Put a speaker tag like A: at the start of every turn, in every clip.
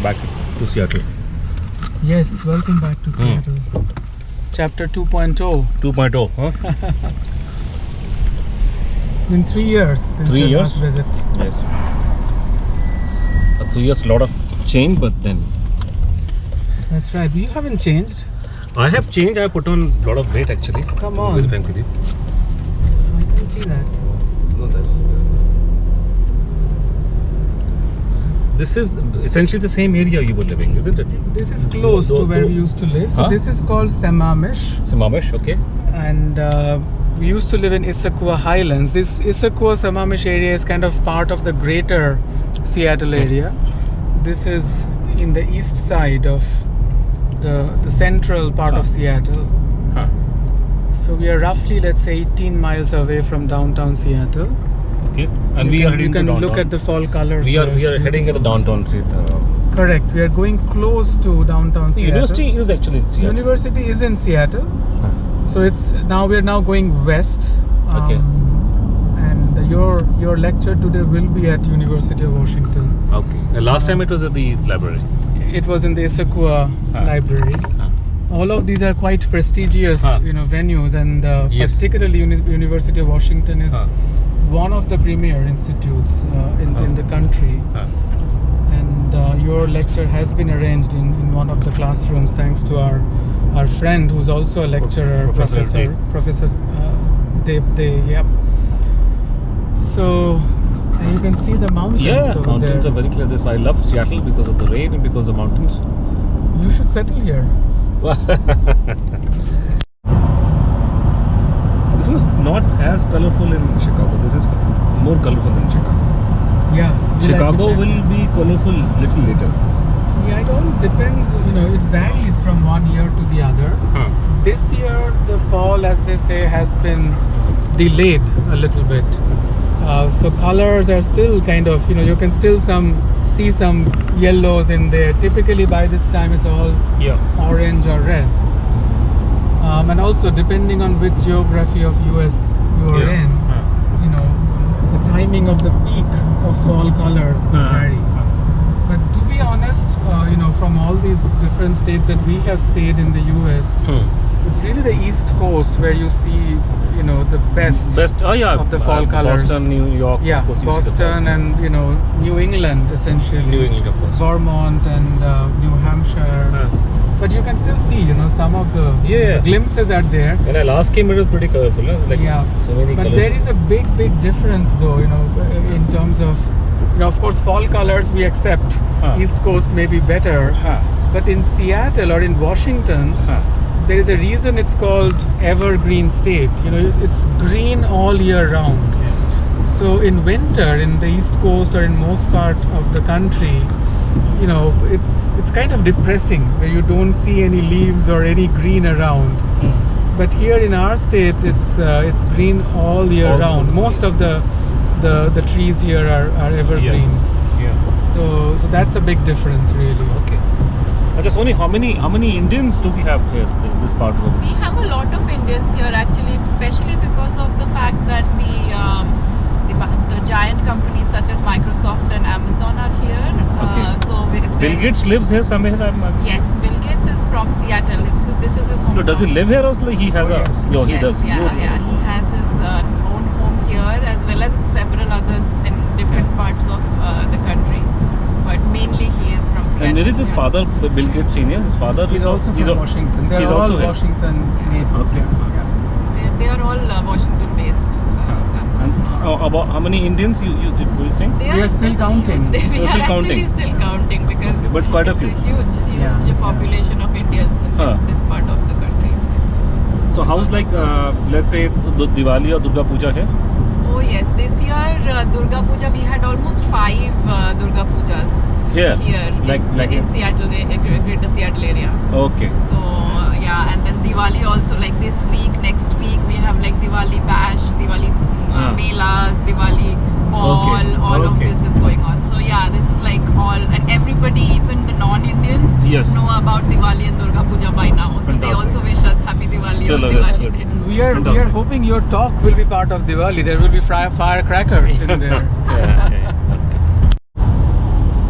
A: back to Seattle.
B: Yes, welcome back to Seattle. Chapter 2.0.
A: 2.0, huh?
B: It's been 3 years since
A: 3
B: your
A: years?
B: last visit.
A: Yes. 3 years, lot of change, but then
B: That's right. You haven't changed.
A: I have changed. I put on a lot of weight actually.
B: Come
A: to
B: on.
A: be frank with you.
B: I can see that.
A: No, this is essentially the same area you were living, isn't it?
B: This is close to where we used to live. So
A: Huh?
B: this is called Sammamish.
A: Sammamish, okay.
B: And we used to live in Issaquah Highlands. This Issaquah Sammamish area is kind of part of the greater Seattle area. This is in the east side of the central part of Seattle.
A: Huh.
B: So we are roughly, let's say, 18 miles away from downtown Seattle.
A: Okay. And we are heading
B: you can
A: to downtown.
B: look at the fall colors.
A: We are
B: there. It's
A: heading at the
B: beautiful.
A: downtown street.
B: Correct. We are going close to downtown
A: The
B: Seattle.
A: university is actually in Seattle.
B: University is in Seattle.
A: Huh.
B: So we are now going west.
A: Okay.
B: And your lecture today will be at University of Washington.
A: Okay. Last time it was at the library.
B: It was in the Issaquah Library. All of these are quite prestigious, venues, and
A: Yes.
B: particularly University of Washington is one of the premier institutes in the country. And your lecture has been arranged in one of the classrooms, thanks to our friend who's also a lecturer, Professor Deb. Yep. So and you can see the mountains.
A: Yeah,
B: over
A: mountains
B: there.
A: are very clear. I love Seattle because of the rain and because of the mountains.
B: You should settle here.
A: This was not as colorful in Chicago. This is more colorful than Chicago.
B: Yeah.
A: Chicago will be colorful little later.
B: Yeah, it all depends. It varies from one year to the other. This year, the fall, as they say, has been delayed a little bit. So colors are still kind of, you can still see some yellows in there. Typically by this time it's all orange or red. And also depending on which geography of US you are in, the timing of the peak of fall colors could vary. But to be honest, from all these different states that we have stayed in the US, it's really the East Coast where you see, the best of the fall colors.
A: Boston, New York,
B: Yeah,
A: of course.
B: Boston and, New England essentially.
A: New England, of course.
B: Vermont and New Hampshire. But you can still see, some of the glimpses are there.
A: When I last came, it was pretty colorful. So many
B: but
A: colors.
B: there is a big difference though, in terms of, of course, fall colors we accept. East Coast may be better. But in Seattle or in Washington, there is a reason it's called evergreen state. It's green all year round. So in winter, in the East Coast or in most part of the country, it's kind of depressing where you don't see any leaves or any green around. But here in our state, it's green all year round. Most of the trees here are evergreens. So that's a big difference, really.
A: Okay. Just only how many Indians do we have here in this part of the world?
C: We have a lot of Indians here actually, especially because of the fact that the giant companies such as Microsoft and Amazon are here.
A: Bill Gates lives here somewhere.
C: Yes, Bill Gates is from Seattle. This is his home.
A: No, does he live here or he has No, he
C: yes,
A: does.
C: Yeah. He has his own home here as well as several others in different parts of the country. But mainly he is from Seattle.
A: And there is his father, Bill Gates Senior. His father
B: He's also from Washington. They're all Washington natives.
A: Okay.
C: They are all Washington based.
A: And about how many Indians you were you saying?
B: We are still counting.
C: We are actually still counting because
A: but quite a few.
C: It's a huge population of Indians in this part of the country.
A: So how's let's say the Diwali or Durga Puja here?
C: Oh yes, this year Durga Puja we had almost 5 Durga Pujas here in Seattle, greater Seattle area.
A: Okay.
C: So and then Diwali also, this week, next week we have Diwali Bash, Diwali Melas, Diwali Ball, all of this is going on. So this is all, and everybody, even the non-Indians, know about Diwali and Durga Puja by now. So they also wish us Happy Diwali on Diwali Day.
B: We are hoping your talk will be part of Diwali. There will be firecrackers in there.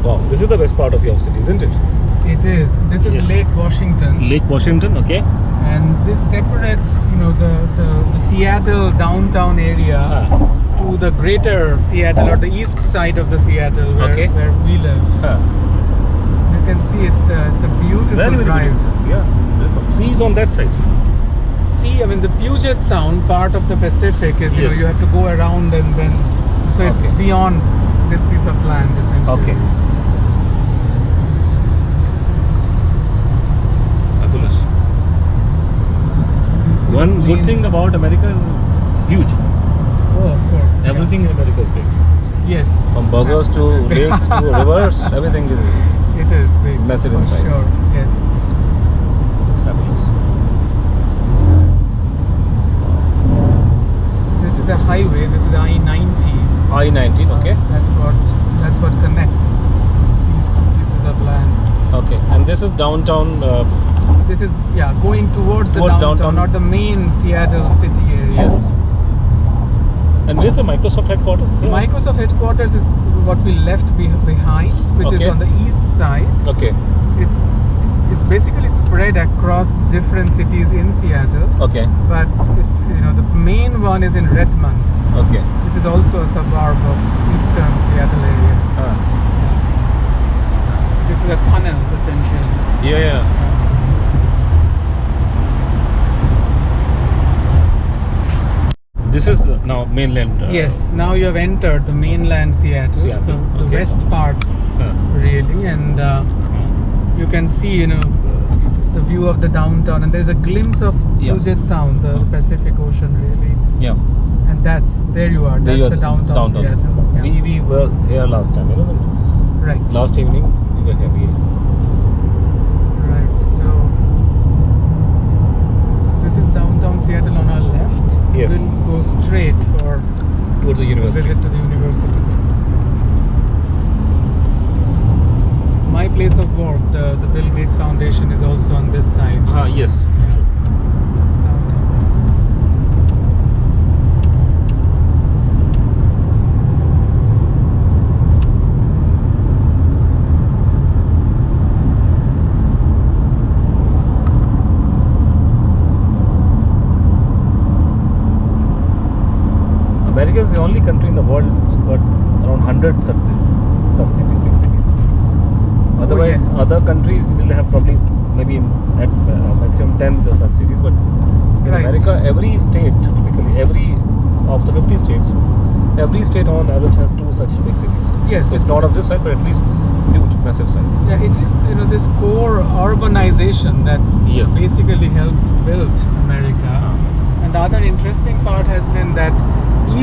A: Wow, This is the best part of your city, isn't it?
B: It is. This is
A: Yes.
B: Lake Washington,
A: Lake Washington, okay.
B: and this separates, the Seattle downtown area to the greater Seattle or the east side of the Seattle
A: Okay.
B: where we live. You can see it's a beautiful
A: Very, very
B: drive.
A: beautiful. Yeah, beautiful. Sea is on that side.
B: See, I mean, the Puget Sound part of the Pacific is,
A: Yes.
B: you have to go around and then, so it's
A: Okay.
B: beyond this piece of land essentially.
A: Okay. Fabulous.
B: You see
A: One
B: the
A: good
B: plain-
A: thing about America is huge.
B: Oh, of course. yeah.
A: Everything in America is big.
B: Yes.
A: From burgers to
B: absolutely.
A: lakes to rivers, everything is
B: It is big.
A: Massive
B: for
A: in size.
B: Sure. Yes.
A: it's fabulous.
B: This is a highway. This is I-90.
A: I-19, okay.
B: That's what connects these two pieces of land.
A: Okay. And this is downtown.
B: This is going towards the
A: Towards
B: downtown,
A: downtown.
B: not the main Seattle city area.
A: Yes. And where's the Microsoft headquarters? Is it?
B: Microsoft headquarters is what we left behind, which is
A: Okay.
B: on the east side.
A: Okay.
B: It's basically spread across different cities in Seattle,
A: Okay.
B: but the main one is in Redmond,
A: Okay.
B: which is also a suburb of eastern Seattle area. This is a tunnel essentially.
A: Yeah. This is now mainland.
B: Yes, now you have entered the mainland Seattle,
A: Seattle,
B: the
A: okay.
B: west part really, and you can see the view of the downtown, and there's a glimpse of
A: Yeah.
B: Puget Sound, the Pacific Ocean really,
A: Yeah.
B: and there you are.
A: There
B: That's
A: you
B: the
A: are,
B: downtown Seattle. Yeah.
A: We were here last time, wasn't it?
B: Right.
A: Last evening we were here.
B: Right. So this is downtown Seattle on our left.
A: Yes.
B: We'll go straight for
A: Towards the university.
B: visit to the university. Yes. My place of work, the Bill Gates Foundation, is also on this side.
A: Yes.
B: Downtown.
A: America is the only country in the world who's got around 100 such cities, big cities. Otherwise,
B: yes.
A: other countries will have probably maybe at maximum 10 such cities. But in
B: Right.
A: America, every state, typically every of the 50 states, every state on average has 2 such big cities.
B: Yes,
A: If
B: it's-
A: not of this size, but at least huge, massive size.
B: Yeah, it is this core urbanization that
A: Yes.
B: basically helped build America. And the other interesting part has been that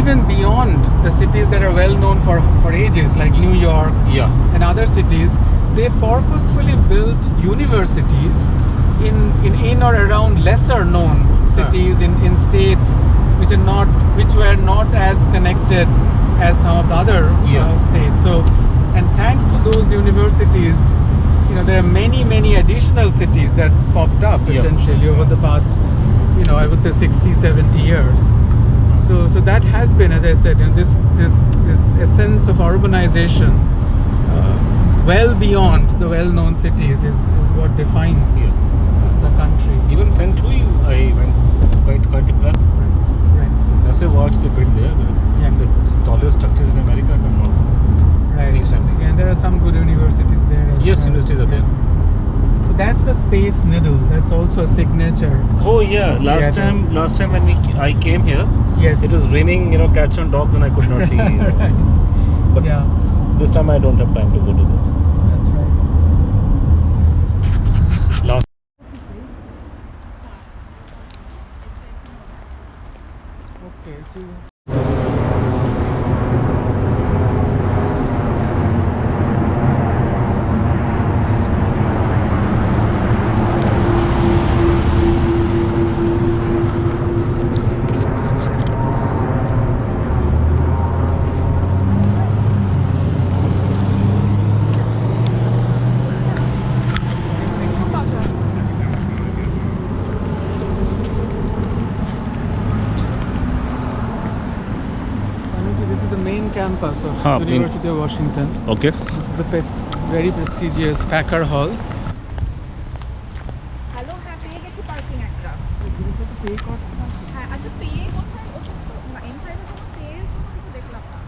B: even beyond the cities that are well known for ages, like New York
A: Yeah.
B: and other cities, they purposefully built universities in or around lesser known cities in states which were not as connected as some of the other
A: Yeah.
B: states. So, and thanks to those universities, there are many additional cities that popped up
A: Yeah.
B: essentially over the past, I would say 60, 70 years. So that has been, as I said, this essence of urbanization, well beyond the well-known cities, is what defines
A: Yeah.
B: the country.
A: Even St. Louis, I went quite impressed.
B: Right.
A: Massive arch they built there.
B: Yeah.
A: The tallest structures in America, if I'm not wrong.
B: Right.
A: Freestanding.
B: Yeah, and there are some good universities there as
A: Yes,
B: well.
A: universities are there.
B: So that's the Space Needle. That's also a signature.
A: Oh yeah,
B: Seattle.
A: last time when I came here,
B: Yes.
A: it was raining, cats and dogs, and I could not see.
B: Right.
A: But
B: Yeah,
A: this time I don't have time to go to there.
B: that's right.
A: Last.
B: Okay, so Anuji, this is the main campus of
A: Main.
B: University of Washington.
A: Okay.
B: This is the very prestigious Packer Hall.
C: Hello, হ্যাঁ পেয়ে গেছি parking একটা। হ্যাঁ আচ্ছা, পেয়ে কোথায়? ওখানে তো এনফ্রাইডে কোনো পেয়ের কোনো কিছু দেখলাম না।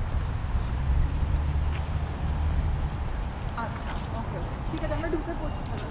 C: আচ্ছা ওকে ওকে, ঠিক আছে, আমরা ঢুকে পড়ছি তাহলে।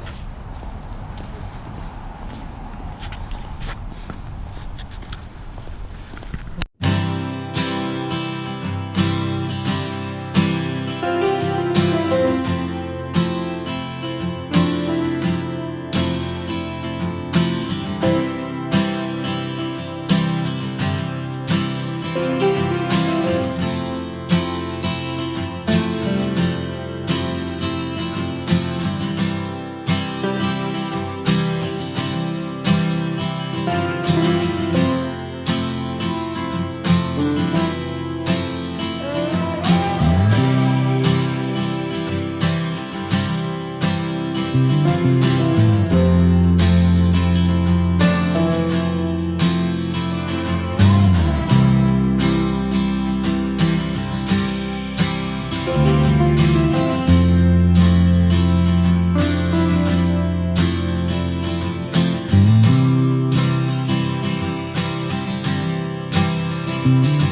B: Thank you.